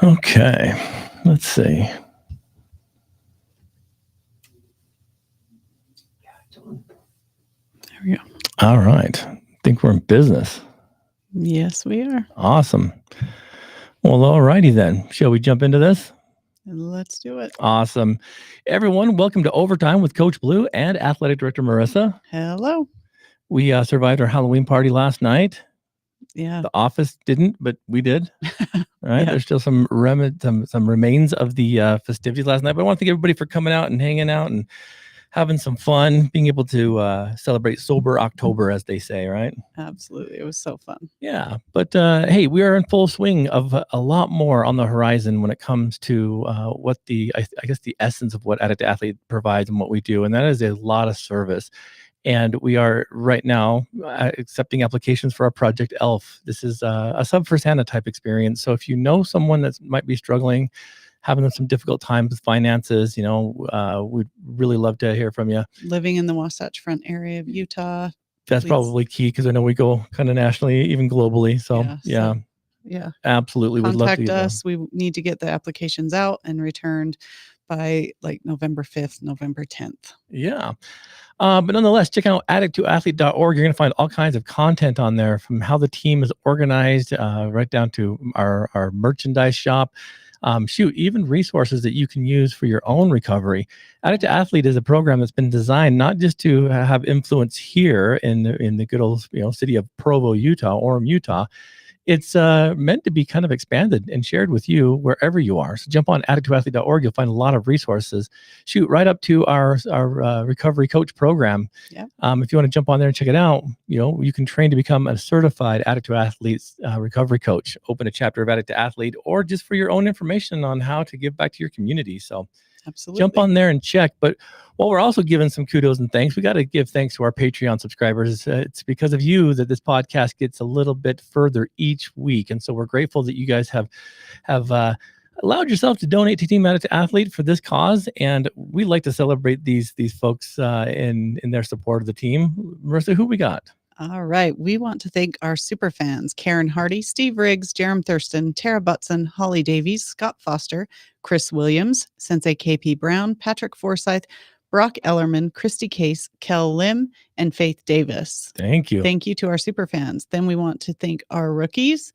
Okay, let's see. There we go. All right. I think we're in business. Yes, we are. Awesome. Well, all righty then. Shall we jump into this? Let's do it. Awesome. Everyone, welcome to Overtime with Coach Blue and Athletic Director Marissa. Hello. We survived our Halloween party last night. Yeah. The office didn't, but we did. Right. Yeah. There's still some remains of the festivities last night. But I want to thank everybody for coming out and hanging out and having some fun, being able to celebrate sober October, as they say, right? Absolutely. It was so fun. Yeah. But hey, we are in full swing of a lot more on the horizon when it comes to what I guess the essence of what Addict to Athlete provides and what we do. And that is a lot of service. And we are right now accepting applications for our Project ELF. This is a sub first Hannah type experience. So if you know someone that might be struggling, having some difficult times with finances, we'd really love to hear from you. Living in the Wasatch Front area of Utah. That's probably key because I know we go kind of nationally, even globally. So yeah, absolutely. We'd love to contact us. We need to get the applications out and returned by like November 5th, November 10th. Yeah. But nonetheless, check out addicttoathlete.org. You're going to find all kinds of content on there, from how the team is organized, right down to our merchandise shop. Even resources that you can use for your own recovery. Addict to Athlete is a program that's been designed not just to have influence here in the good old city of Provo, Utah, Orem, Utah. It's meant to be kind of expanded and shared with you wherever you are. So jump on addicttoathlete.org. You'll find a lot of resources. Right up to our recovery coach program. Yeah. If you want to jump on there and check it out, you can train to become a certified Addict to Athlete recovery coach. Open a chapter of Addict to Athlete, or just for your own information on how to give back to your community. So absolutely, jump on there and check. But while we're also giving some kudos and thanks, we got to give thanks to our Patreon subscribers. It's because of you that this podcast gets a little bit further each week. And so we're grateful that you guys have allowed yourself to donate to Team Addict to Athlete for this cause. And we like to celebrate these folks in their support of the team. Marissa, who we got? All right. We want to thank our super fans, Karen Hardy, Steve Riggs, Jerem Thurston, Tara Butson, Holly Davies, Scott Foster, Chris Williams, Sensei KP Brown, Patrick Forsyth, Brock Ellerman, Christy Case, Kel Lim, and Faith Davis. Thank you. Thank you to our super fans. Then we want to thank our rookies,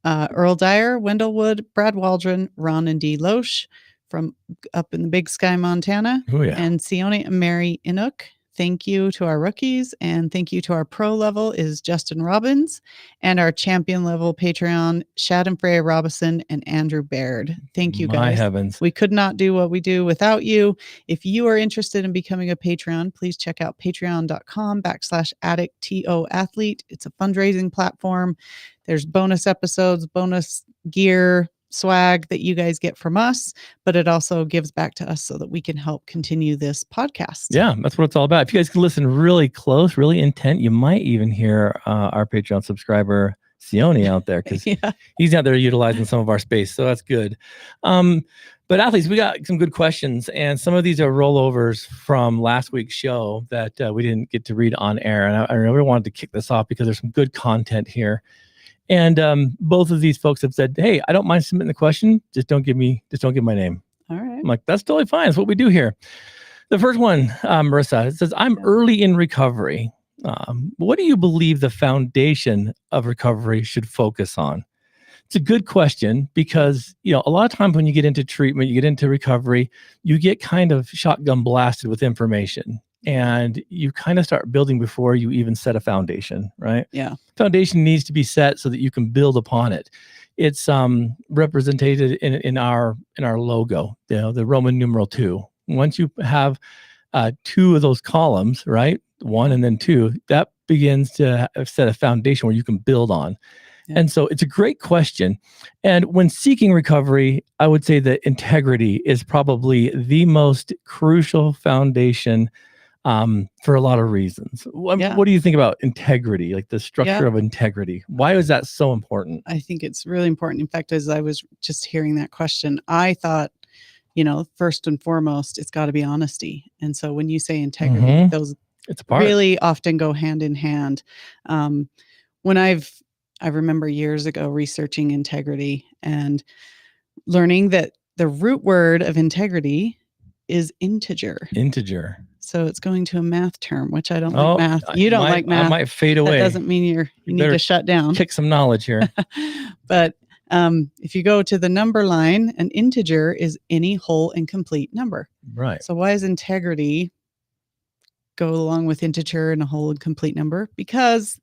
Earl Dyer, Wendell Wood, Brad Waldron, Ron and Dee Loesch from up in the Big Sky, Montana, and Sione and Mary Inuk. Thank you to our rookies, and thank you to our pro level is Justin Robbins, and our champion level Patreon, Shad and Freya Robinson and Andrew Baird. Thank you, guys. My heavens. We could not do what we do without you. If you are interested in becoming a Patreon, please check out patreon.com/addicttoathlete. It's a fundraising platform. There's bonus episodes, bonus gear, swag that you guys get from us, but it also gives back to us so that we can help continue this podcast. Yeah, that's what it's all about. If you guys can listen really close, really intent, you might even hear our Patreon subscriber Sione out there, because he's out there utilizing some of our space, so that's good. But athletes, we got some good questions, and some of these are rollovers from last week's show that we didn't get to read on air, and I really wanted to kick this off because there's some good content here. And both of these folks have said, "Hey, I don't mind submitting the question. Just don't give my name." All right. I'm like, that's totally fine. That's what we do here. The first one, Marissa, it says, "I'm early in recovery. What do you believe the foundation of recovery should focus on?" It's a good question because, a lot of times when you get into treatment, you get into recovery, you get kind of shotgun blasted with information. And you kind of start building before you even set a foundation, right? Yeah. Foundation needs to be set so that you can build upon it. It's represented in our logo, the Roman numeral 2. Once you have 2 of those columns, right? 1 and then 2, that begins to set a foundation where you can build on. Yeah. And so it's a great question. And when seeking recovery, I would say that integrity is probably the most crucial foundation for a lot of reasons. What do you think about integrity, like the structure of integrity? Why is that so important? I think it's really important. In fact, as I was just hearing that question, I thought, first and foremost, it's got to be honesty. And so when you say integrity, those really often go hand in hand. When I remember years ago researching integrity, and learning that the root word of integrity is integer. Integer. So it's going to a math term, which I don't like math. You don't like math. I might fade away. That doesn't mean you need to shut down. Kick some knowledge here. But if you go to the number line, an integer is any whole and complete number. Right. So why does integrity go along with integer and a whole and complete number? Because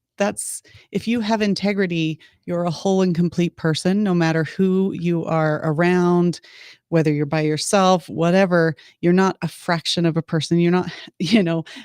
if you have integrity, you're a whole and complete person, no matter who you are around, whether you're by yourself, whatever. You're not a fraction of a person. You're not,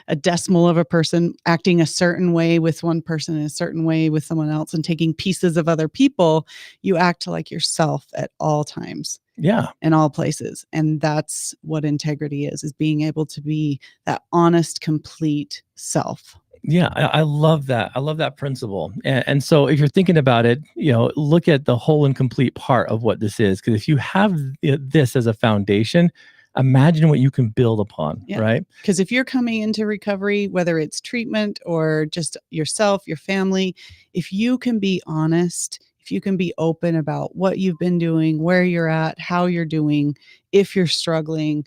a decimal of a person, acting a certain way with one person and a certain way with someone else and taking pieces of other people. You act like yourself at all times. Yeah. In all places. And that's what integrity is being able to be that honest, complete self. Yeah, I love that. I love that principle. And so if you're thinking about it, look at the whole and complete part of what this is. Because if you have this as a foundation, imagine what you can build upon, right? Because if you're coming into recovery, whether it's treatment or just yourself, your family, if you can be honest, if you can be open about what you've been doing, where you're at, how you're doing, if you're struggling,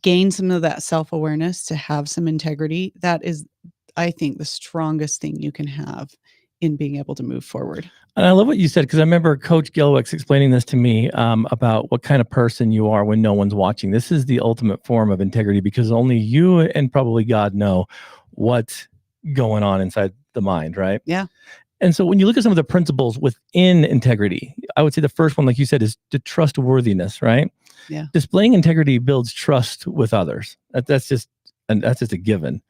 gain some of that self-awareness to have some integrity, that is, I think, the strongest thing you can have in being able to move forward. And I love what you said, because I remember Coach Gilwick's explaining this to me about what kind of person you are when no one's watching. This is the ultimate form of integrity, because only you and probably God know what's going on inside the mind, right? Yeah. And so when you look at some of the principles within integrity, I would say the first one, like you said, is the trustworthiness, right? Yeah. Displaying integrity builds trust with others. That's just a given.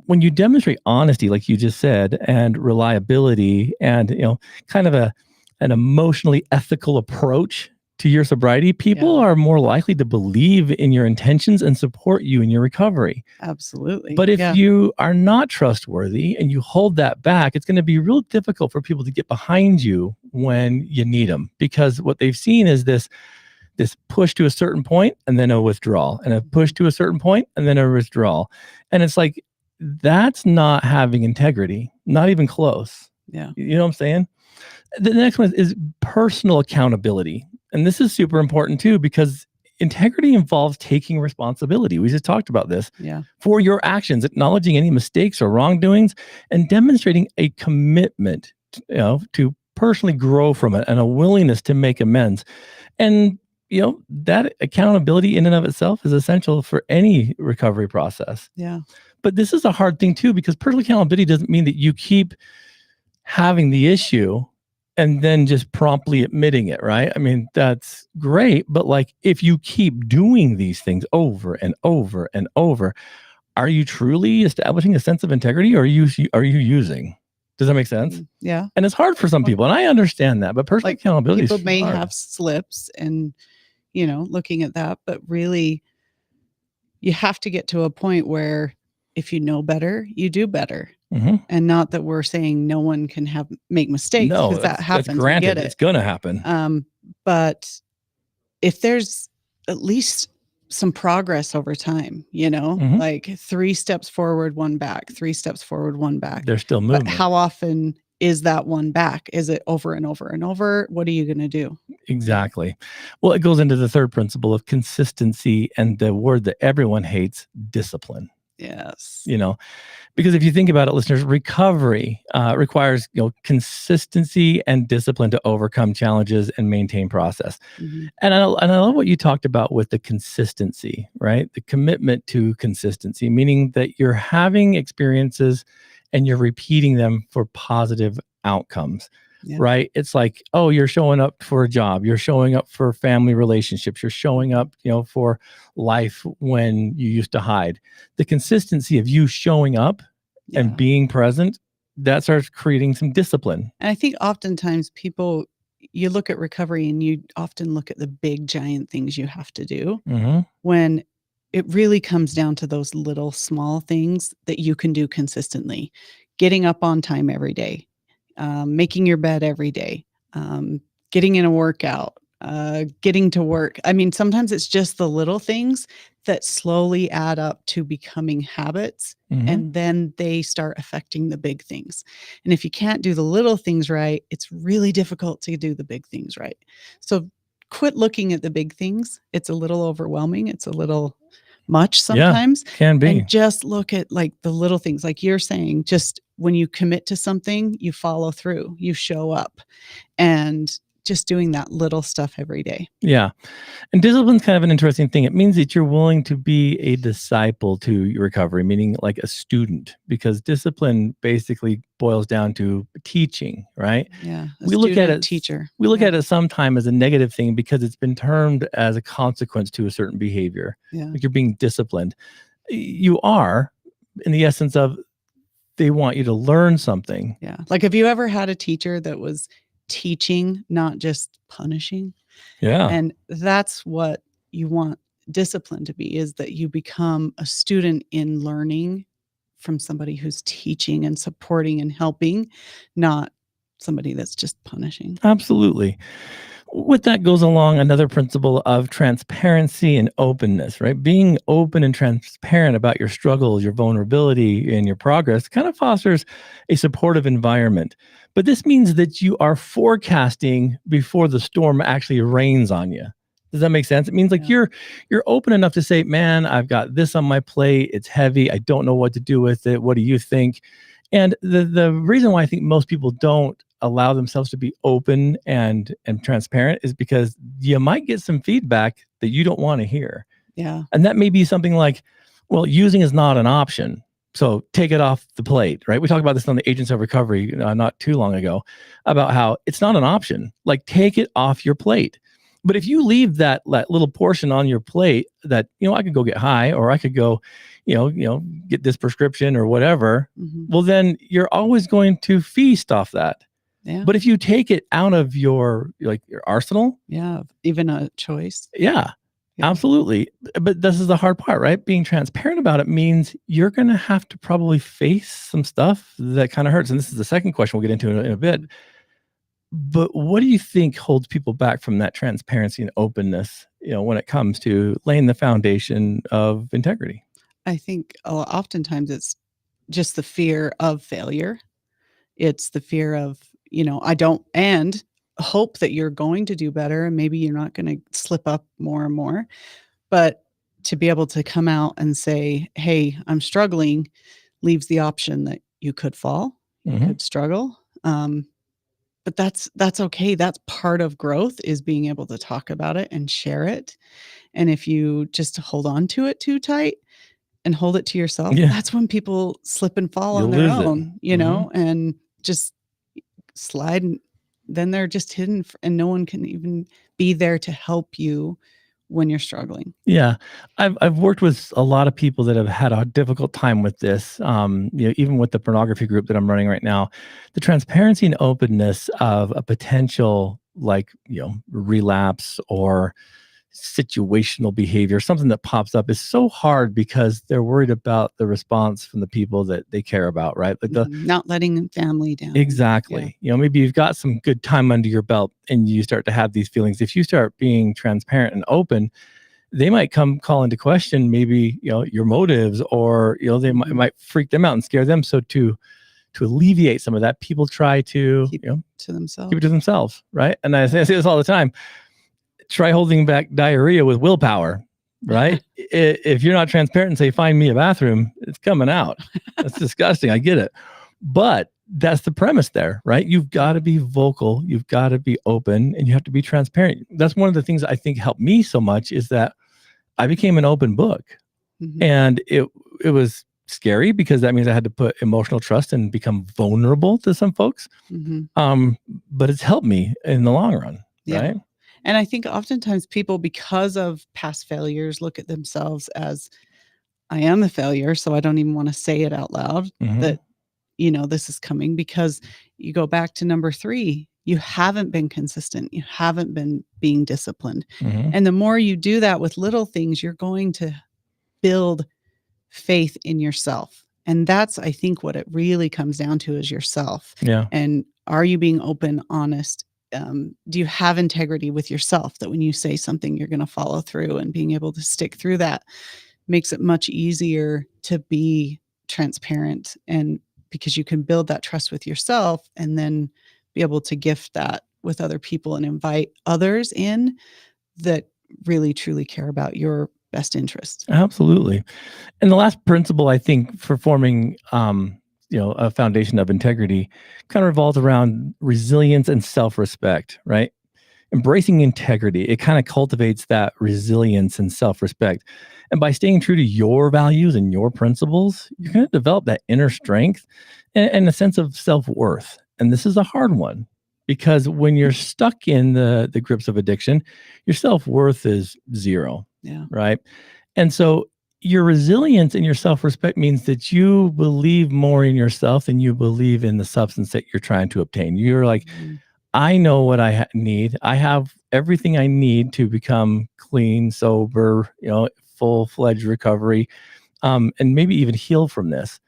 When you demonstrate honesty, like you just said, and reliability, and kind of an emotionally ethical approach to your sobriety, people are more likely to believe in your intentions and support you in your recovery. Absolutely. But if you are not trustworthy and you hold that back, it's going to be real difficult for people to get behind you when you need them, because what they've seen is this push to a certain point and then a withdrawal, and a push to a certain point and then a withdrawal. And it's like, that's not having integrity, not even close. Yeah. You know what I'm saying? The next one is personal accountability. And this is super important too, because integrity involves taking responsibility. We just talked about this. Yeah. For your actions, acknowledging any mistakes or wrongdoings, and demonstrating a commitment, to personally grow from it, and a willingness to make amends. And that accountability in and of itself is essential for any recovery process. Yeah. But this is a hard thing too, because personal accountability doesn't mean that you keep having the issue and then just promptly admitting it, right? I mean, that's great, but like, if you keep doing these things over and over and over, are you truly establishing a sense of integrity, or are you using? Does that make sense? Yeah. And it's hard for some people, and I understand that, but personal accountability people is may hard. have slips and looking at that, but really you have to get to a point where if you know better, you do better. Mm-hmm. And not that we're saying no one can make mistakes, because that happens. That's granted. It's going to happen. But if there's at least some progress over time, like 3 steps forward, 1 back, 3 steps forward, 1 back. There's still movement. But how often is that 1 back? Is it over and over and over? What are you going to do? Exactly. Well, it goes into the third principle of consistency, and the word that everyone hates, discipline. Yes. Because if you think about it, listeners, recovery requires consistency and discipline to overcome challenges and maintain process. Mm-hmm. And I love what you talked about with the consistency, right? The commitment to consistency, meaning that you're having experiences and you're repeating them for positive outcomes. Yeah. Right? It's like, oh, you're showing up for a job, you're showing up for family relationships, you're showing up, for life when you used to hide. The consistency of you showing up and being present, that starts creating some discipline. And I think oftentimes you look at recovery and you often look at the big giant things you have to do, when it really comes down to those little small things that you can do consistently. Getting up on time every day. Making your bed every day, getting in a workout, getting to work. I mean, sometimes it's just the little things that slowly add up to becoming habits, and then they start affecting the big things. And if you can't do the little things right, it's really difficult to do the big things right. So quit looking at the big things. It's a little overwhelming. It's a little much sometimes. Yeah, can be. And just look at like the little things, like you're saying, just when you commit to something, you follow through, you show up, and just doing that little stuff every day. Yeah. And discipline's kind of an interesting thing. It means that you're willing to be a disciple to your recovery, meaning like a student, because discipline basically boils down to teaching, right? Yeah. We look at it, teacher. We look at it sometimes as a negative thing because it's been termed as a consequence to a certain behavior. Yeah. Like you're being disciplined. You are, in the essence of, they want you to learn something. Yeah. Like, have you ever had a teacher that was teaching, not just punishing? Yeah. And that's what you want discipline to be, is that you become a student in learning from somebody who's teaching and supporting and helping, not somebody that's just punishing. Absolutely. With that goes along another principle of transparency and openness, right? Being open and transparent about your struggles, your vulnerability, and your progress kind of fosters a supportive environment. But this means that you are forecasting before the storm actually rains on you. Does that make sense? It means like you're open enough to say, man, I've got this on my plate. It's heavy. I don't know what to do with it. What do you think? And the reason why I think most people don't allow themselves to be open and transparent is because you might get some feedback that you don't want to hear. Yeah. And that may be something like, well, using is not an option, so take it off the plate, right? We talked about this on the Agents of Recovery not too long ago, about how it's not an option. Like, take it off your plate. But if you leave that little portion on your plate that, I could go get high, or I could go, get this prescription or whatever, well, then you're always going to feast off that. Yeah. But if you take it out of your arsenal. Yeah. Even a choice. Yeah, absolutely. But this is the hard part, right? Being transparent about it means you're going to have to probably face some stuff that kind of hurts. And this is the second question we'll get into in a bit. But what do you think holds people back from that transparency and openness, when it comes to laying the foundation of integrity? I think oftentimes it's just the fear of failure. It's the fear of, I don't, and hope that you're going to do better, and maybe you're not going to slip up more and more. But to be able to come out and say, hey, I'm struggling, leaves the option that you could fall, you could struggle. But that's okay. That's part of growth, is being able to talk about it and share it. And if you just hold on to it too tight and hold it to yourself, that's when people slip and fall on their own, and just slide. And then they're just hidden, and no one can even be there to help you when you're struggling. Yeah. I've worked with a lot of people that have had a difficult time with this. Even with the pornography group that I'm running right now, the transparency and openness of a potential relapse or situational behavior, something that pops up, is so hard because they're worried about the response from the people that they care about, right? Like not letting family down. Exactly. Maybe you've got some good time under your belt and you start to have these feelings. If you start being transparent and open, they might come call into question maybe, your motives, or, they might freak them out and scare them. So to alleviate some of that, people try to keep it to themselves, right? And I say this all the time. Try holding back diarrhea with willpower, right? If you're not transparent and say, find me a bathroom, it's coming out. That's disgusting. I get it. But that's the premise there, right? You've got to be vocal. You've got to be open, and you have to be transparent. That's one of the things I think helped me so much, is that I became an open book. And it was scary because that means I had to put emotional trust and become vulnerable to some folks. But it's helped me in the long run, right? And I think oftentimes people, because of past failures, look at themselves as, I am a failure, so I don't even want to say it out loud that, this is coming, because you go back to number 3, you haven't been consistent. You haven't been being disciplined. And the more you do that with little things, you're going to build faith in yourself. And that's, I think, what it really comes down to, is yourself. Yeah. And are you being open, honest? Do you have integrity with yourself, that when you say something, you're going to follow through, and being able to stick through that makes it much easier to be transparent, and because you can build that trust with yourself and then be able to gift that with other people and invite others in that really truly care about your best interest. Absolutely. And the last principle, I think, for forming a foundation of integrity kind of revolves around resilience and self-respect, right? Embracing integrity, it kind of cultivates that resilience and self-respect. And by staying true to your values and your principles, you're going to develop that inner strength and a sense of self-worth. And this is a hard one because when you're stuck in the grips of addiction, your self-worth is zero. Yeah. Right. And so your resilience and your self-respect means that you believe more in yourself than you believe in the substance that you're trying to obtain. You're like, I know what I need. I have everything I need to become clean, sober, full-fledged recovery, and maybe even heal from this.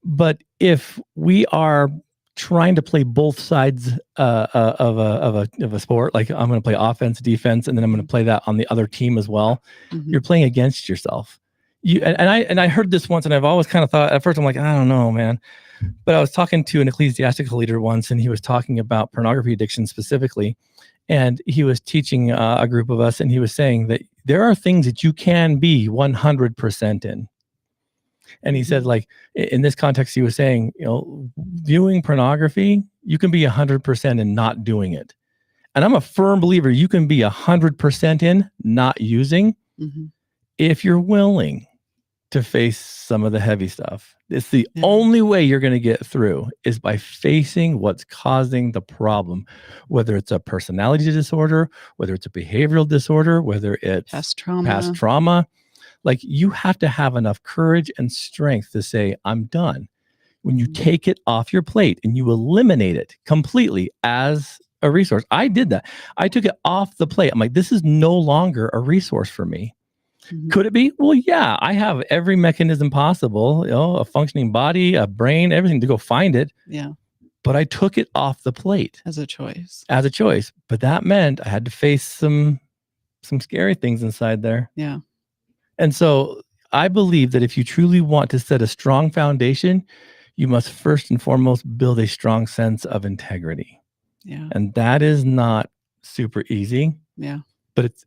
But if we are trying to play both sides of a sport, like I'm going to play offense, defense, and then I'm going to play that on the other team as well, you're playing against yourself. I heard this once, and I've always kind of thought at first, I'm like, I don't know, man. But I was talking to an ecclesiastical leader once, and he was talking about pornography addiction specifically. And he was teaching a group of us, and he was saying that there are things that you can be 100% in. And he said, like, in this context, he was saying, viewing pornography, you can be 100% in not doing it. And I'm a firm believer you can be 100% in not using if you're willing to face some of the heavy stuff. It's the only way you're going to get through is by facing what's causing the problem, whether it's a personality disorder, whether it's a behavioral disorder, whether it's past trauma. Like, you have to have enough courage and strength to say, I'm done. When you take it off your plate and you eliminate it completely as a resource. I did that. I took it off the plate. I'm like, this is no longer a resource for me. Could it be? Well, yeah, I have every mechanism possible, a functioning body, a brain, everything to go find it. Yeah. But I took it off the plate. As a choice. But that meant I had to face some scary things inside there. Yeah. And so I believe that if you truly want to set a strong foundation, you must first and foremost build a strong sense of integrity. Yeah. And that is not super easy. Yeah.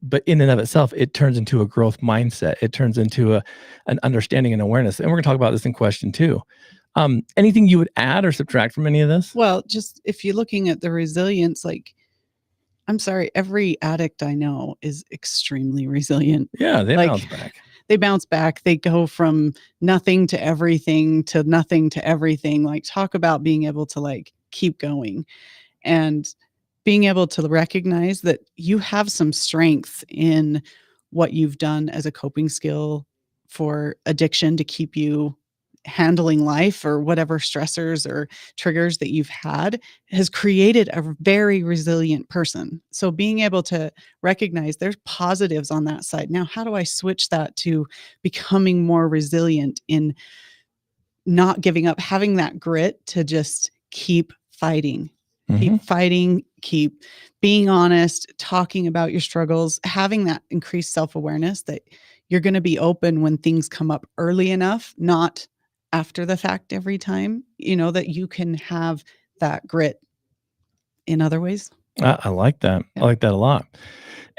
But in and of itself, it turns into a growth mindset. It turns into an understanding and awareness. And we're going to talk about this in question 2. Anything you would add or subtract from any of this? Well, just if you're looking at the resilience, like, I'm sorry, every addict I know is extremely resilient. Yeah, they bounce back. They bounce back. They go from nothing to everything to nothing to everything. Like, talk about being able to, like, keep going and being able to recognize that you have some strength in what you've done as a coping skill for addiction to keep you handling life or whatever stressors or triggers that you've had has created a very resilient person. So being able to recognize there's positives on that side. Now, how do I switch that to becoming more resilient in not giving up, having that grit to just keep fighting? Keep fighting, keep being honest, talking about your struggles, having that increased self-awareness that you're going to be open when things come up early enough, not after the fact every time, that you can have that grit in other ways. I like that. Yeah. I like that a lot.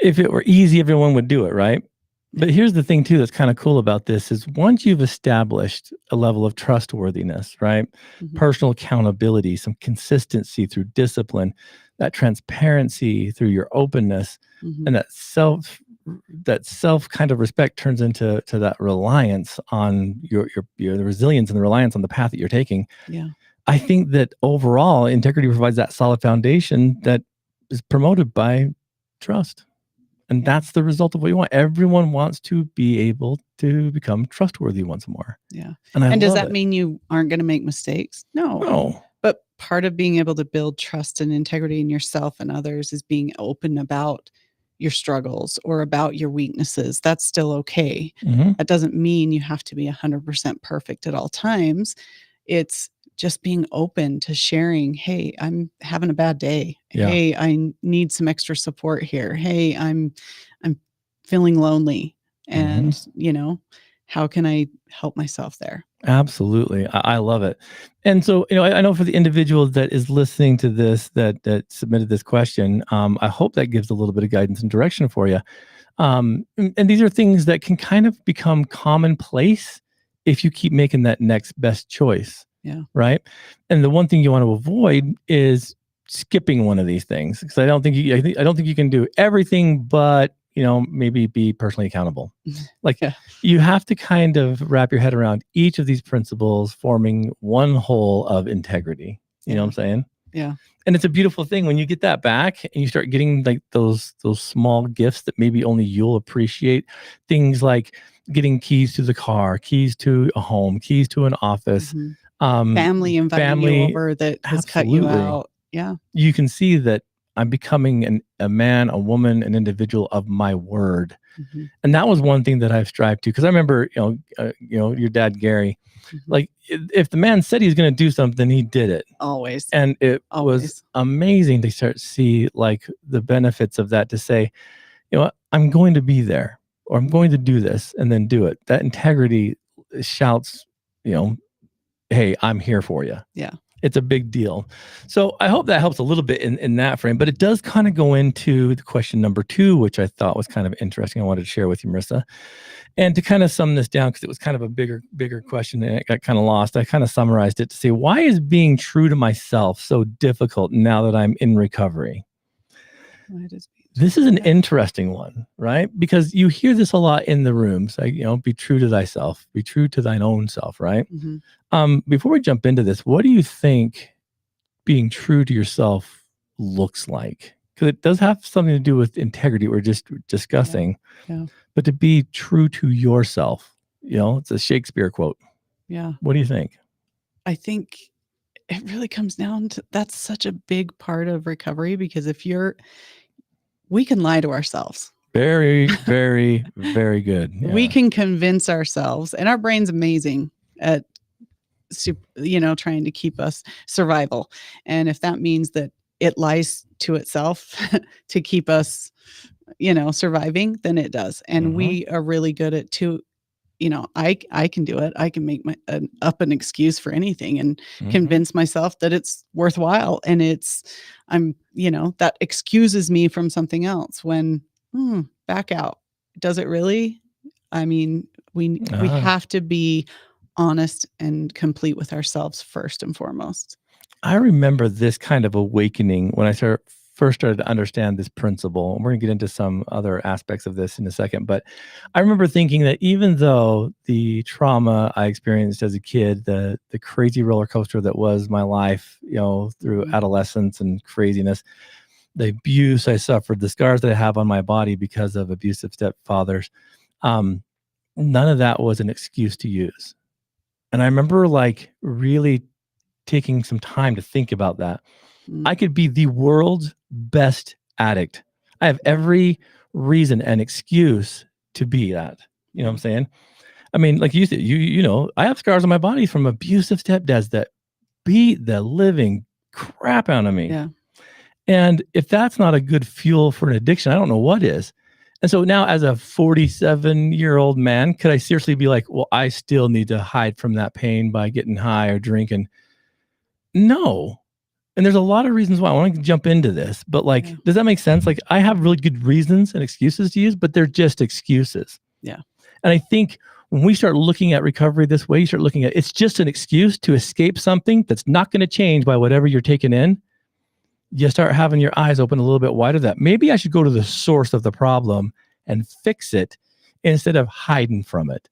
If it were easy, everyone would do it, right? But here's the thing too, that's kind of cool about this is once you've established a level of trustworthiness, right? Personal accountability, some consistency through discipline, that transparency through your openness, and that self kind of respect turns into that reliance on your the resilience and the reliance on the path that you're taking. Yeah. I think that overall integrity provides that solid foundation that is promoted by trust. And that's the result of what you want. Everyone wants to be able to become trustworthy once more. Yeah. And does that mean you aren't going to make mistakes? No. But part of being able to build trust and integrity in yourself and others is being open about your struggles or about your weaknesses. That's still okay. That doesn't mean you have to be 100% perfect at all times. It's just being open to sharing, hey, I'm having a bad day. Yeah. Hey, I need some extra support here. Hey, I'm feeling lonely. And, how can I help myself there? Absolutely. I love it. And so, I know for the individual that is listening to this, that submitted this question, I hope that gives a little bit of guidance and direction for you. And these are things that can kind of become commonplace if you keep making that next best choice. Yeah. Right. And the one thing you want to avoid is skipping one of these things, because I don't think you can do everything, but maybe be personally accountable. Like Yeah. you have to kind of wrap your head around each of these principles forming one whole of integrity. You know what I'm saying? Yeah. And it's a beautiful thing when you get that back and you start getting like those small gifts that maybe only you'll appreciate. Things like getting keys to the car, keys to a home, keys to an office. Family inviting you over that has cut you out. Yeah. You can see that I'm becoming a man, a woman, an individual of my word. And that was one thing that I've strived to, because I remember, your dad, Gary, like if the man said he's going to do something, he did it. Always. And it was amazing to start to see like the benefits of that, to say, I'm going to be there, or I'm going to do this, and then do it. That integrity shouts, hey, I'm here for you. Yeah. It's a big deal. So I hope that helps a little bit in that frame, but it does kind of go into the question number 2, which I thought was kind of interesting. I wanted to share with you, Marissa. And to kind of sum this down, because it was kind of a bigger question and it got kind of lost, I kind of summarized it to say, why is being true to myself so difficult now that I'm in recovery? This is an interesting one, right? Because you hear this a lot in the rooms, like, be true to thyself, be true to thine own self, right? Before we jump into this, what do you think being true to yourself looks like? Because it does have something to do with integrity we're just discussing. Yeah. But to be true to yourself, it's a Shakespeare quote. Yeah. What do you think? I think it really comes down to, that's such a big part of recovery, because we can lie to ourselves. Very, very, very good. Yeah. We can convince ourselves, and our brain's amazing at trying to keep us survival. And if that means that it lies to itself to keep us, surviving, then it does. And we are really good at I can do it. I can make up an excuse for anything and convince myself that it's worthwhile. And that excuses me from something else when, back out. Does it really? I mean, we have to be honest and complete with ourselves first and foremost. I remember this kind of awakening when I first started to understand this principle. And we're going to get into some other aspects of this in a second. But I remember thinking that even though the trauma I experienced as a kid, the crazy roller coaster that was my life, through adolescence and craziness, the abuse I suffered, the scars that I have on my body because of abusive stepfathers, none of that was an excuse to use. And I remember like really taking some time to think about that. I could be the world's best addict. I have every reason and excuse to be that. You know what I'm saying? I mean, like you said, I have scars on my body from abusive stepdads that beat the living crap out of me. Yeah. And if that's not a good fuel for an addiction, I don't know what is. And so now as a 47-year-old man, could I seriously be like, well, I still need to hide from that pain by getting high or drinking? No. And there's a lot of reasons why. I want to jump into this, but does that make sense? Like I have really good reasons and excuses to use, but they're just excuses. Yeah. And I think when we start looking at recovery this way, you start looking at it's just an excuse to escape something that's not going to change by whatever you're taking in. You start having your eyes open a little bit wider, that maybe I should go to the source of the problem and fix it instead of hiding from it.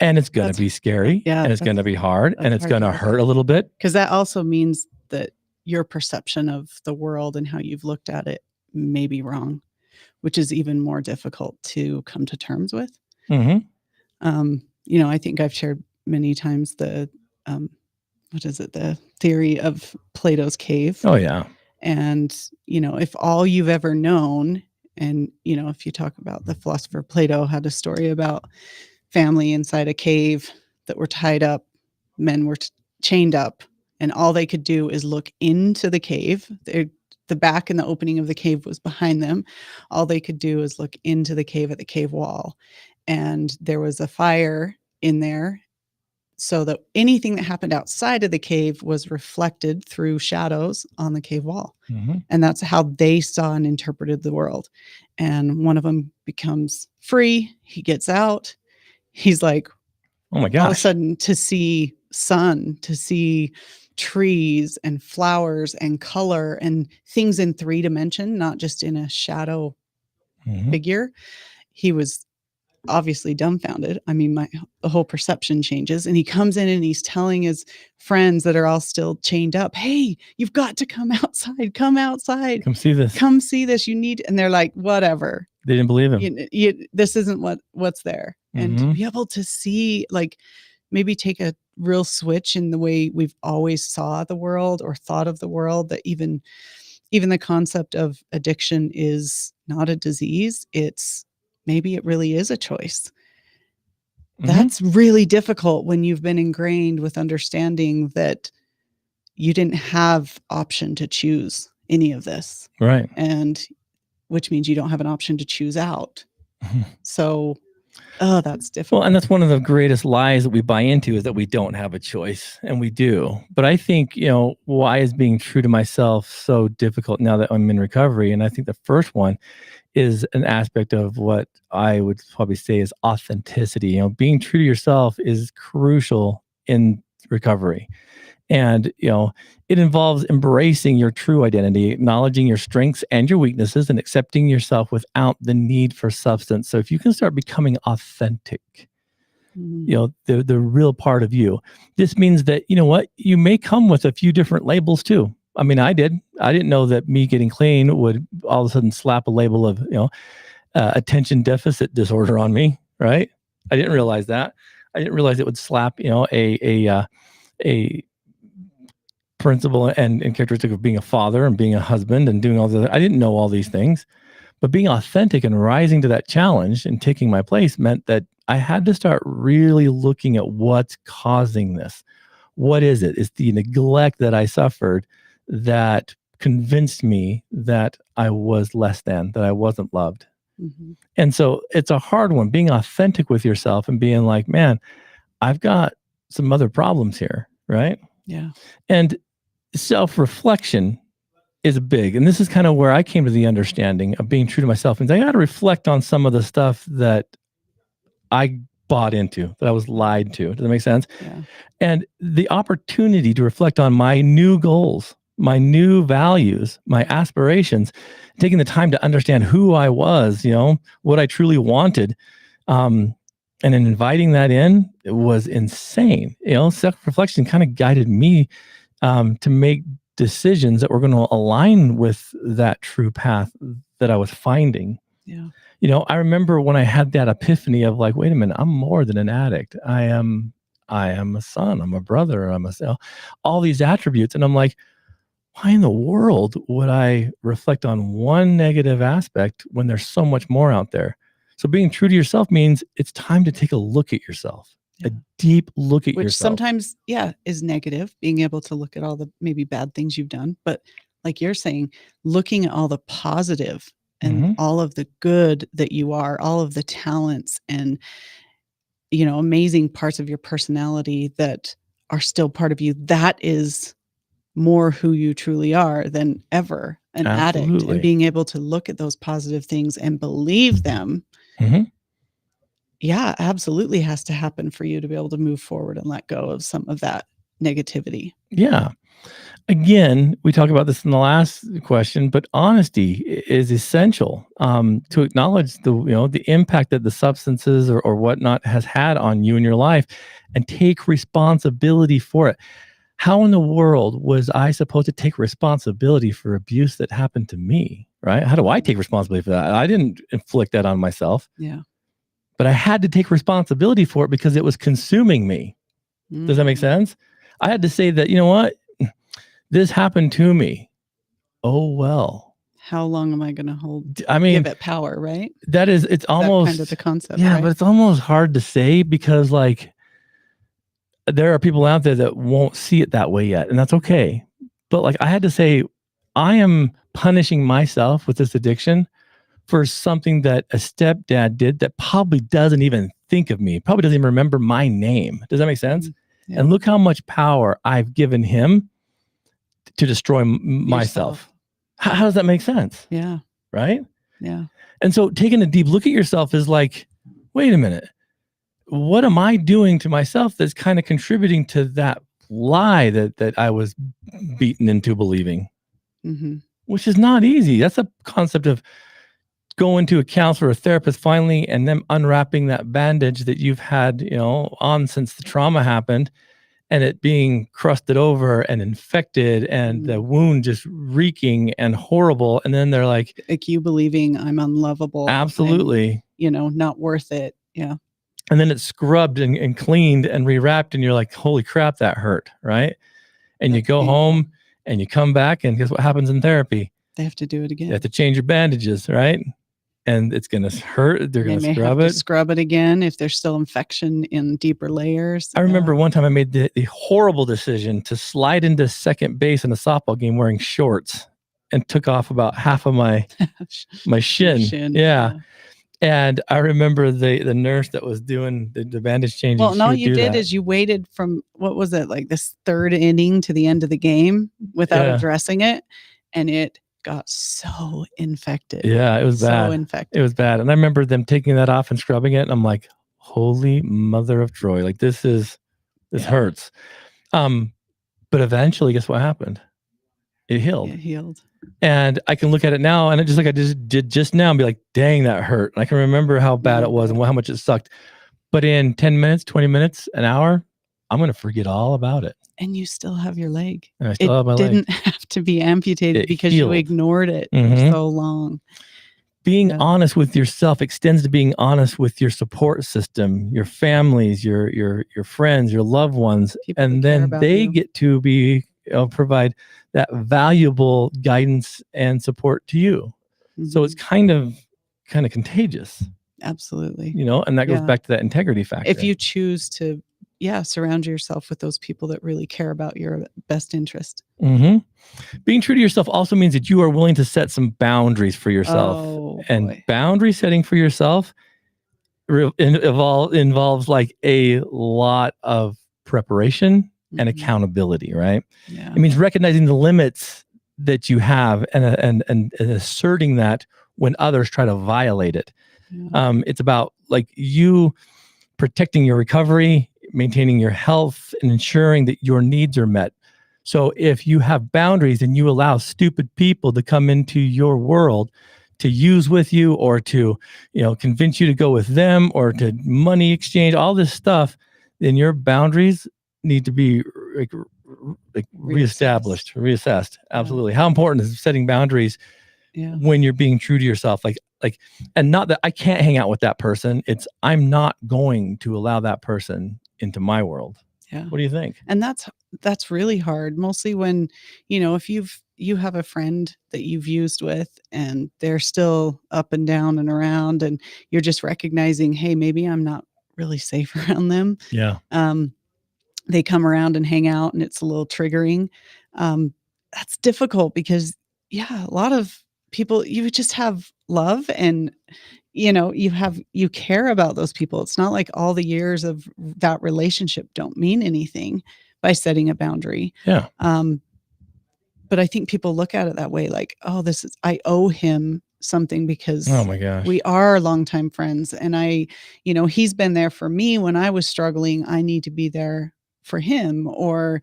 And it's going to be scary, and it's going to be hard, and it's going to hurt a little bit. Because that also means that your perception of the world and how you've looked at it may be wrong, which is even more difficult to come to terms with. I think I've shared many times the theory of Plato's cave. Oh, yeah. And, if all you've ever known, and, if you talk about the philosopher Plato had a story about family inside a cave that were tied up, men were chained up, and all they could do is look into the cave. The back and the opening of the cave was behind them. All they could do is look into the cave at the cave wall. And there was a fire in there so that anything that happened outside of the cave was reflected through shadows on the cave wall. And that's how they saw and interpreted the world. And one of them becomes free. He gets out. He's like, oh my gosh. All of a sudden, to see sun, to see trees and flowers and color and things in 3 dimension, not just in a shadow figure. He was obviously dumbfounded. I mean, the whole perception changes, and he comes in and he's telling his friends that are all still chained up, hey, you've got to come outside, come see this, you need, and they're like, whatever. They didn't believe him. This isn't what's there. And to be able to see, like, maybe take a real switch in the way we've always saw the world or thought of the world, that even the concept of addiction is not a disease. Maybe it really is a choice. That's really difficult when you've been ingrained with understanding that you didn't have option to choose any of this. Right. And which means you don't have an option to choose out. So, that's difficult. Well, and that's one of the greatest lies that we buy into, is that we don't have a choice, and we do. But I think, why is being true to myself so difficult now that I'm in recovery? And I think the first one is an aspect of what I would probably say is authenticity. Being true to yourself is crucial in recovery. And, it involves embracing your true identity, acknowledging your strengths and your weaknesses, and accepting yourself without the need for substance. So if you can start becoming authentic, the real part of you, this means that, you may come with a few different labels too. I mean, I didn't know that me getting clean would all of a sudden slap a label of, attention deficit disorder on me. Right. I didn't realize that. I didn't realize it would slap, a principle and characteristic of being a father and being a husband and doing all the other. I didn't know all these things, but being authentic and rising to that challenge and taking my place meant that I had to start really looking at what's causing this. What is it? It's the neglect that I suffered that convinced me that I was less than, that I wasn't loved. And so it's a hard one, being authentic with yourself and being like, man, I've got some other problems here, right? Yeah. And self-reflection is big. And this is kind of where I came to the understanding of being true to myself. And I got to reflect on some of the stuff that I bought into, that I was lied to. Does that make sense? Yeah. And the opportunity to reflect on my new goals, my new values, my aspirations, taking the time to understand who I was, what I truly wanted, and then inviting that in, it was insane. Self-reflection kind of guided me to make decisions that were going to align with that true path that I was finding. Yeah. I remember when I had that epiphany of like, wait a minute, I'm more than an addict. I am a son, I'm a brother, all these attributes. And I'm like, why in the world would I reflect on one negative aspect when there's so much more out there? So being true to yourself means it's time to take a look at yourself. A deep look at yourself. Which sometimes, is negative, being able to look at all the maybe bad things you've done. But like you're saying, looking at all the positive and all of the good that you are, all of the talents and, amazing parts of your personality that are still part of you, that is more who you truly are than ever an addict. And being able to look at those positive things and believe them. Yeah, absolutely has to happen for you to be able to move forward and let go of some of that negativity. Yeah. Again, we talked about this in the last question, but honesty is essential to acknowledge the impact that the substances or whatnot has had on you in your life, and take responsibility for it. How in the world was I supposed to take responsibility for abuse that happened to me? Right? How do I take responsibility for that? I didn't inflict that on myself. Yeah. But I had to take responsibility for it because it was consuming me. Does that make sense? I had to say that, this happened to me. Oh, well. How long am I going to give it power, right? It's almost kind of the concept. Yeah, right? But it's almost hard to say because there are people out there that won't see it that way yet. And that's okay. But I had to say, I am punishing myself with this addiction for something that a stepdad did that probably doesn't even think of me, probably doesn't even remember my name. Does that make sense? Yeah. And look how much power I've given him to destroy myself. How does that make sense? Yeah. Right? Yeah. And so taking a deep look at yourself is like, wait a minute. What am I doing to myself that's kind of contributing to that lie that I was beaten into believing? Mm-hmm. Which is not easy. That's a concept of going to a counselor or a therapist finally, and them unwrapping that bandage that you've had, on since the trauma happened, and it being crusted over and infected, and the wound just reeking and horrible. And then they're like you believing I'm unlovable. Absolutely. And, not worth it. Yeah. And then it's scrubbed and cleaned and rewrapped, and you're like, holy crap, that hurt. Right. And you go home and you come back, and guess what happens in therapy? They have to do it again. You have to change your bandages, right? And it's going to hurt. They're going to scrub it. Scrub it again if there's still infection in deeper layers. I remember one time I made the horrible decision to slide into second base in a softball game wearing shorts, and took off about half of my shin. Yeah. And I remember the nurse that was doing the bandage changing. Well, and all you did is you waited from, what was it, like this third inning to the end of the game without addressing it. And it got so infected. Yeah, it was bad. So infected. It was bad. And I remember them taking that off and scrubbing it. And I'm like, holy mother of Troy. Like this hurts. But eventually, guess what happened? It healed. It healed. And I can look at it now, and it just like I just did just now, and be like, dang, that hurt. And I can remember how bad it was and how much it sucked. But in 10 minutes, 20 minutes, an hour, I'm going to forget all about it. And you still have your leg. And I still have my leg. It didn't have to be amputated because you ignored it for so long. Being honest with yourself extends to being honest with your support system, your families, your friends, your loved ones. People and then they get to provide that valuable guidance and support to you. Mm-hmm. So it's kind of contagious. Absolutely. And that goes back to that integrity factor. If you choose to surround yourself with those people that really care about your best interest. Mm-hmm. Being true to yourself also means that you are willing to set some boundaries for yourself. And boundary setting for yourself involves like a lot of preparation and accountability, right? Yeah. It means recognizing the limits that you have and asserting that when others try to violate it. Yeah. It's about like you protecting your recovery, maintaining your health, and ensuring that your needs are met. So if you have boundaries and you allow stupid people to come into your world to use with you, or to, convince you to go with them, or to money exchange, all this stuff, then your boundaries need to be reestablished, reassessed. Absolutely. How important is setting boundaries when you're being true to yourself? And not that I can't hang out with that person. It's I'm not going to allow that person into my world. Yeah. What do you think? And that's really hard. Mostly when, if you have a friend that you've used with and they're still up and down and around, and you're just recognizing, hey, maybe I'm not really safe around them. Yeah. They come around and hang out, and it's a little triggering. That's difficult because, a lot of people, you just have love, and, you care about those people. It's not like all the years of that relationship don't mean anything by setting a boundary. Yeah. But I think people look at it that way, like, oh, I owe him something because oh my gosh, we are longtime friends, and he's been there for me when I was struggling. I need to be there for him, or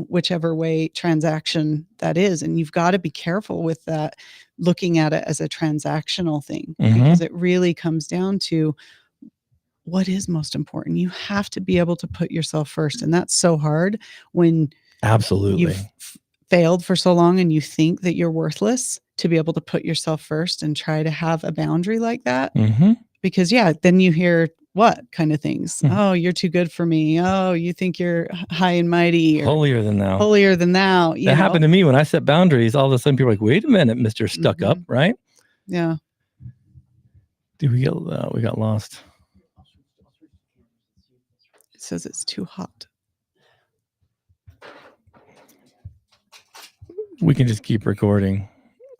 whichever way transaction that is. And you've got to be careful with that, looking at it as a transactional thing, because it really comes down to what is most important. You have to be able to put yourself first, and that's so hard when you've failed for so long and you think that you're worthless, to be able to put yourself first and try to have a boundary like that. Because then you hear what kind of things? Oh, you're too good for me. Oh, you think you're high and mighty, or holier than thou. That happened to me when I set boundaries. All of a sudden people are like, wait a minute, Mr. Stuck up, right? Yeah. Did we got lost? It says it's too hot. We can just keep recording.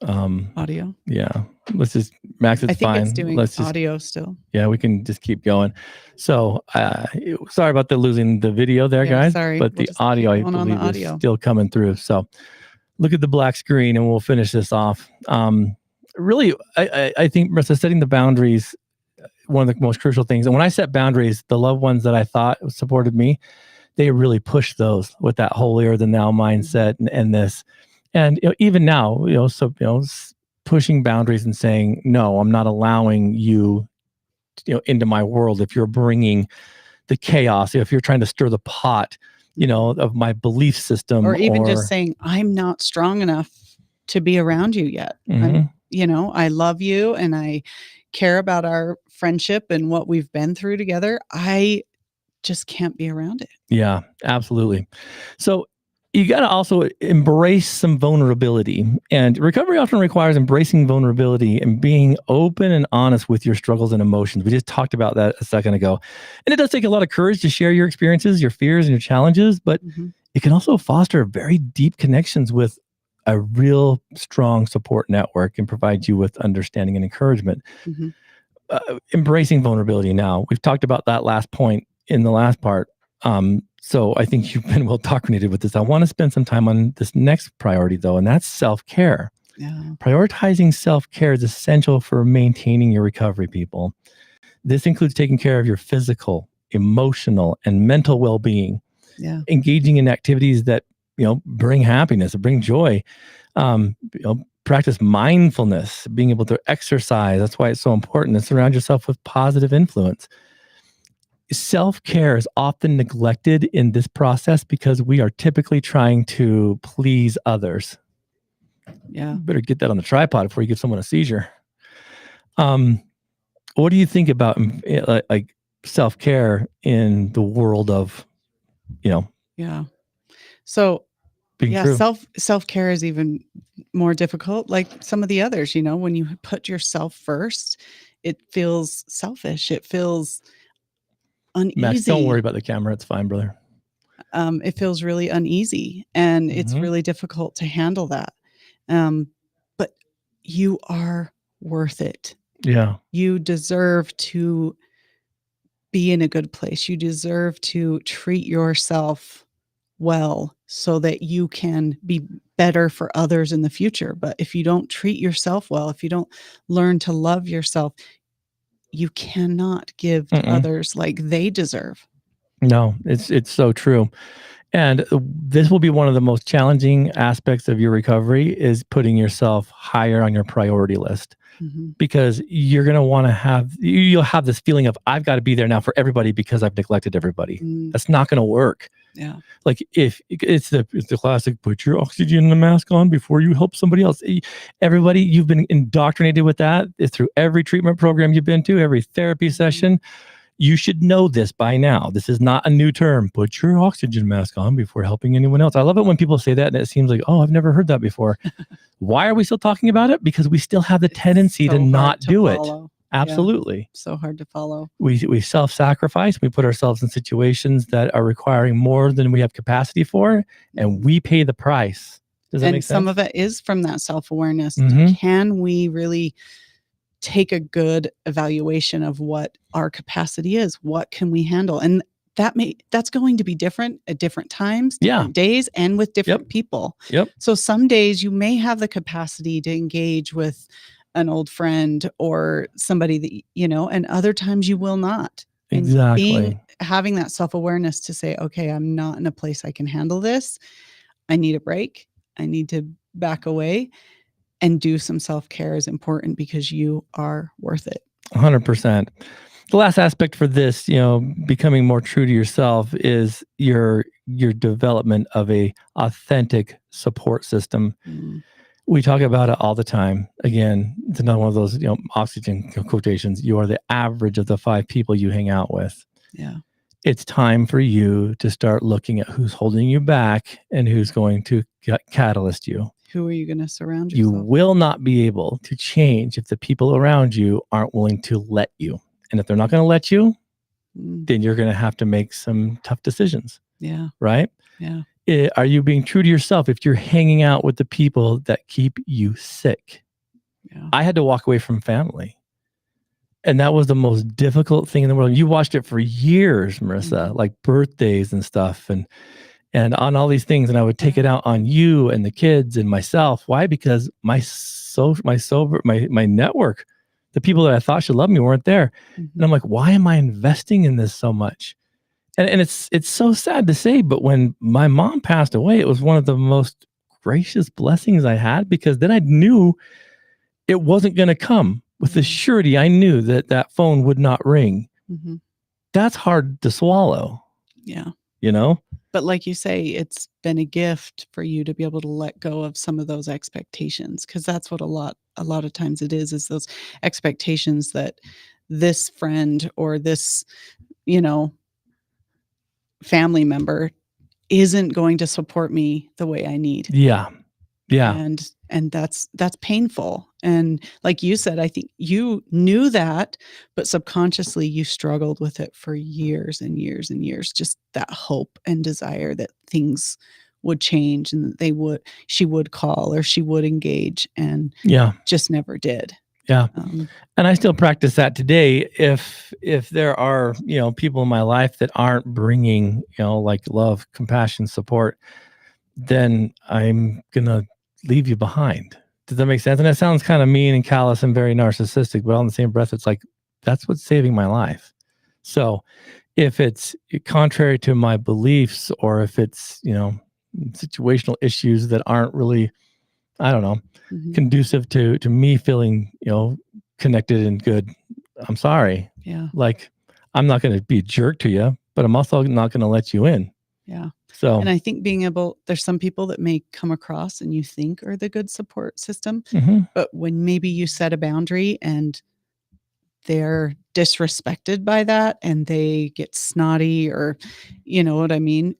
Audio. Yeah. Let's just Max, it's I think fine. it's doing audio still. Yeah, we can just keep going. So sorry about the losing the video there, guys. Sorry, but the audio, I believe, is still coming through. So look at the black screen and we'll finish this off. Really, I think, Marissa, setting the boundaries, one of the most crucial things. And when I set boundaries, the loved ones that I thought supported me, they really pushed those with that holier than thou mindset and this. And even now, pushing boundaries and saying, no, I'm not allowing you, into my world. If you're bringing the chaos, if you're trying to stir the pot, of my belief system, or even just saying, I'm not strong enough to be around you yet. I love you and I care about our friendship and what we've been through together. I just can't be around it. Yeah, absolutely. So you got to also embrace some vulnerability, and recovery often requires embracing vulnerability and being open and honest with your struggles and emotions. We just talked about that a second ago. And it does take a lot of courage to share your experiences, your fears and your challenges, but it can also foster very deep connections with a real strong support network and provide you with understanding and encouragement. Embracing vulnerability now. We've talked about that last point in the last part. So I think you've been well documented with this. I want to spend some time on this next priority, though, and that's self-care. Yeah. Prioritizing self-care is essential for maintaining your recovery, people. This includes taking care of your physical, emotional, and mental well-being. Yeah. Engaging in activities that, bring happiness, bring joy. Practice mindfulness, being able to exercise. That's why it's so important. And surround yourself with positive influence. Self-care is often neglected in this process because we are typically trying to please others. Yeah. Better get that on the tripod before you give someone a seizure. What do you think about like self-care in the world of, Yeah. So being true? Self-care is even more difficult. Like some of the others, when you put yourself first, it feels selfish. It feels uneasy. Max, don't worry about the camera. It's fine, brother. It feels really uneasy and it's really difficult to handle that. But you are worth it. Yeah. You deserve to be in a good place. You deserve to treat yourself well so that you can be better for others in the future. But if you don't treat yourself well, if you don't learn to love yourself, you cannot give to others like they deserve. No, it's so true. And this will be one of the most challenging aspects of your recovery, is putting yourself higher on your priority list. Because you're going to want to you'll have this feeling of, I've got to be there now for everybody because I've neglected everybody. That's not going to work. Yeah. Like if it's the classic, put your oxygen mask on before you help somebody else. Everybody, you've been indoctrinated with that. It's through every treatment program you've been to, every therapy session. You should know this by now. This is not a new term. Put your oxygen mask on before helping anyone else. I love it when people say that and it seems like, oh, I've never heard that before. Why are we still talking about it? Because we still have the tendency to not do it. Absolutely. Yeah, so hard to follow. We self-sacrifice. We put ourselves in situations that are requiring more than we have capacity for, and we pay the price. Does that make sense? And some of it is from that self-awareness. Can we really take a good evaluation of what our capacity is? What can we handle? And that's going to be different at different times, different days, and with different people. So some days you may have the capacity to engage with an old friend or somebody that, and other times you will not. Exactly. Having that self-awareness to say, okay, I'm not in a place I can handle this. I need a break. I need to back away and do some self-care is important because you are worth it. 100%. The last aspect for this, becoming more true to yourself, is your development of a authentic support system. We talk about it all the time. Again, it's another one of those, oxygen quotations. You are the average of the 5 people you hang out with. Yeah. It's time for you to start looking at who's holding you back and who's going to catalyst you. Who are you going to surround yourself with? You will not be able to change if the people around you aren't willing to let you. And if they're not going to let you, then you're going to have to make some tough decisions. Yeah. Right? Yeah. Are you being true to yourself if you're hanging out with the people that keep you sick? I had to walk away from family. And that was the most difficult thing in the world. You watched it for years, Marissa, like birthdays and stuff and on all these things. And I would take it out on you and the kids and myself. Why? Because my network, the people that I thought should love me weren't there. And I'm like, why am I investing in this so much? And it's so sad to say, but when my mom passed away, it was one of the most gracious blessings I had, because then I knew it wasn't going to come. With the surety, I knew that phone would not ring. That's hard to swallow. Yeah. You know? But like you say, it's been a gift for you to be able to let go of some of those expectations, because that's what a lot of times it is those expectations that this friend or this, family member isn't going to support me the way I need. Yeah. And that's painful. And like you said, I think you knew that, but subconsciously you struggled with it for years and years and years. Just that hope and desire that things would change and that she would call or she would engage, and just never did. Yeah. And I still practice that today. If there are, people in my life that aren't bringing, like love, compassion, support, then I'm going to leave you behind. Does that make sense? And that sounds kind of mean and callous and very narcissistic, but on the same breath, it's like, that's what's saving my life. So if it's contrary to my beliefs, or if it's, situational issues that aren't really, I don't know, conducive to me feeling, connected and good, I'm sorry. Yeah. Like, I'm not going to be a jerk to you, but I'm also not going to let you in. Yeah. So, and I think there's some people that may come across and you think are the good support system, but when maybe you set a boundary and they're disrespected by that and they get snotty, or, you know what I mean?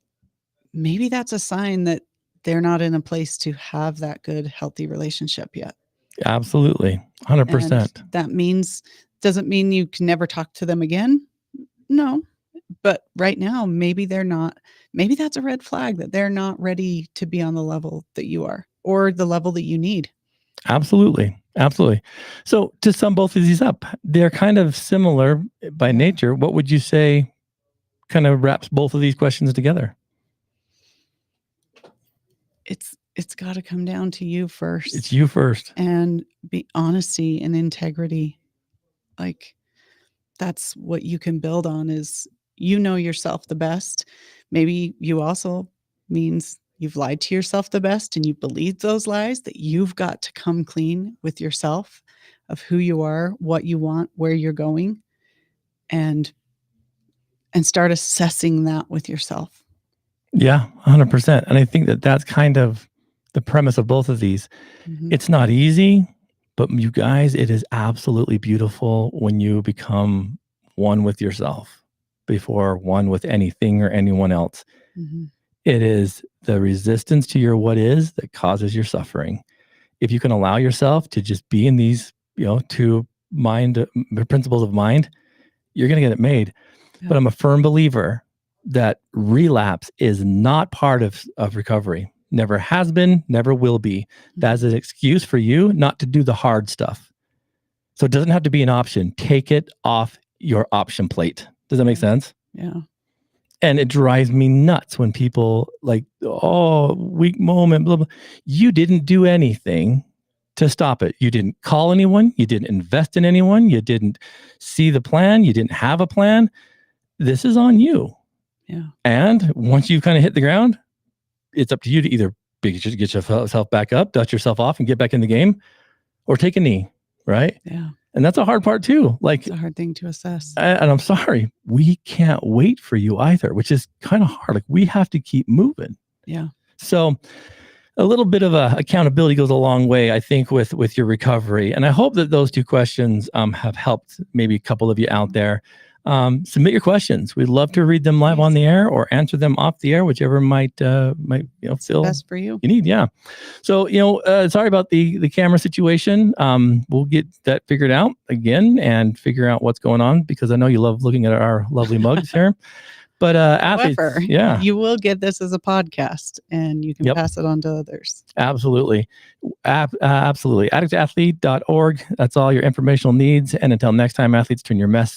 Maybe that's a sign that they're not in a place to have that good, healthy relationship yet. Absolutely. 100%. And that doesn't mean you can never talk to them again. No. But right now, maybe that's a red flag that they're not ready to be on the level that you are, or the level that you need. Absolutely. So to sum both of these up, they're kind of similar by nature. What would you say kind of wraps both of these questions together? It's got to come down to you first. It's you first. And be honesty and integrity. Like, that's what you can build on, is yourself the best. Maybe you also means you've lied to yourself the best, and you believe those lies, that you've got to come clean with yourself of who you are, what you want, where you're going, and start assessing that with yourself. Yeah, 100%. And I think that's kind of the premise of both of these. It's not easy, but you guys, it is absolutely beautiful when you become one with yourself before one with anything or anyone else. It is the resistance to your what is that causes your suffering. If you can allow yourself to just be in these, two principles of mind, you're going to get it made. Yeah. But I'm a firm believer that relapse is not part of recovery. Never has been, never will be. That's an excuse for you not to do the hard stuff. So it doesn't have to be an option. Take it off your option plate. Does that make sense? Yeah. And it drives me nuts when people like, oh, weak moment, blah, blah. You didn't do anything to stop it. You didn't call anyone. You didn't invest in anyone. You didn't see the plan. You didn't have a plan. This is on you. Yeah. And once you've kind of hit the ground, it's up to you to either get yourself back up, dust yourself off and get back in the game, or take a knee, right? Yeah. And that's a hard part too. Like, it's a hard thing to assess. And I'm sorry, we can't wait for you either, which is kind of hard. Like, we have to keep moving. Yeah. So a little bit of accountability goes a long way, I think, with your recovery. And I hope that those two questions have helped maybe a couple of you out there. Submit your questions. We'd love to read them live on the air or answer them off the air, whichever might feel best for you. You need, yeah. So sorry about the camera situation. We'll get that figured out again and figure out what's going on, because I know you love looking at our lovely mugs here. But athletes, However, yeah, you will get this as a podcast, and you can pass it on to others. Absolutely. Absolutely. addictathlete.org. That's all your informational needs. And until next time, athletes, turn your mess